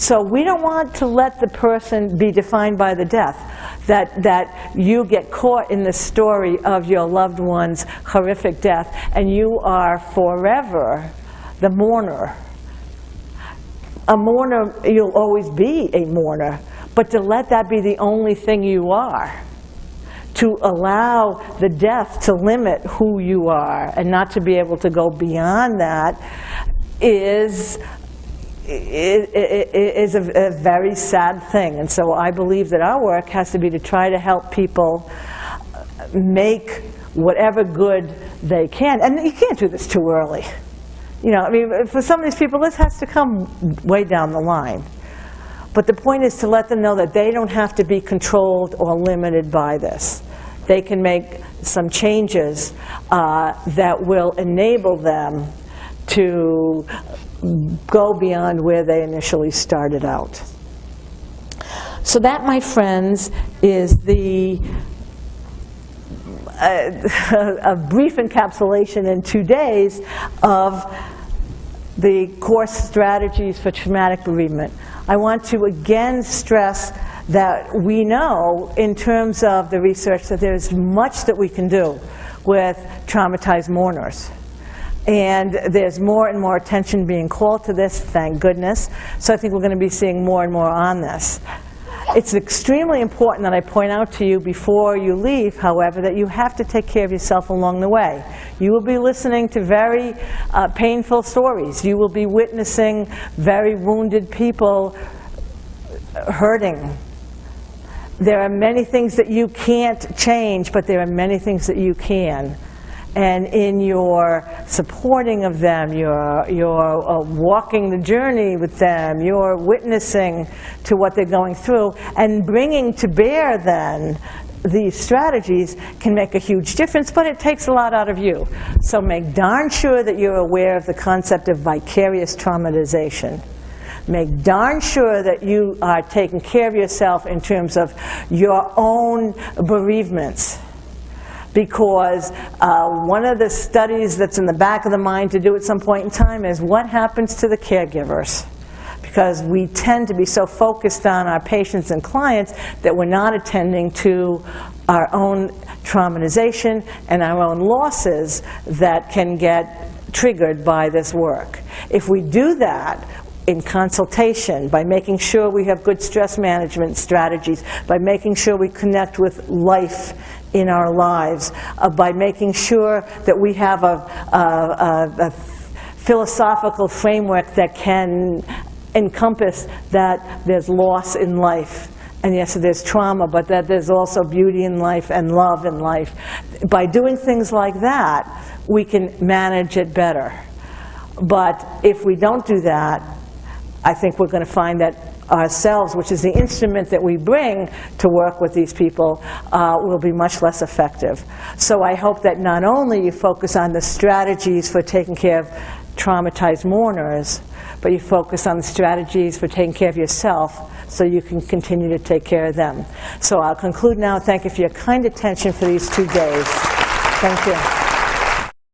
So we don't want to let the person be defined by the death, that you get caught in the story of your loved one's horrific death and you are forever the mourner. A mourner, you'll always be a mourner, but to let that be the only thing you are, to allow the death to limit who you are and not to be able to go beyond that is a very sad thing. And so I believe that our work has to be to try to help people make whatever good they can. And you can't do this too early. You know, I mean, for some of these people, this has to come way down the line. But the point is to let them know that they don't have to be controlled or limited by this. They can make some changes that will enable them to go beyond where they initially started out. So that, my friends, is a brief encapsulation in 2 days of the course strategies for traumatic bereavement. I want to again stress that we know in terms of the research that there's much that we can do with traumatized mourners. And there's more and more attention being called to this, thank goodness. So I think we're going to be seeing more and more on this. It's extremely important that I point out to you before you leave, however, that you have to take care of yourself along the way. You will be listening to very painful stories. You will be witnessing very wounded people hurting. There are many things that you can't change, but there are many things that you can. And in your supporting of them, you're walking the journey with them, you're witnessing to what they're going through, and bringing to bear then these strategies can make a huge difference, but it takes a lot out of you. So make darn sure that you're aware of the concept of vicarious traumatization. Make darn sure that you are taking care of yourself in terms of your own bereavements. Because one of the studies that's in the back of the mind to do at some point in time is what happens to the caregivers. Because we tend to be so focused on our patients and clients that we're not attending to our own traumatization and our own losses that can get triggered by this work. If we do that in consultation, by making sure we have good stress management strategies, by making sure we connect with life in our lives, by making sure that we have a philosophical framework that can encompass that there's loss in life. And yes, there's trauma, but that there's also beauty in life and love in life. By doing things like that, we can manage it better. But if we don't do that, I think we're going to find that ourselves, which is the instrument that we bring to work with these people, will be much less effective. So I hope that not only you focus on the strategies for taking care of traumatized mourners, but you focus on the strategies for taking care of yourself so you can continue to take care of them. So I'll conclude now. Thank you for your kind attention for these 2 days. Thank you.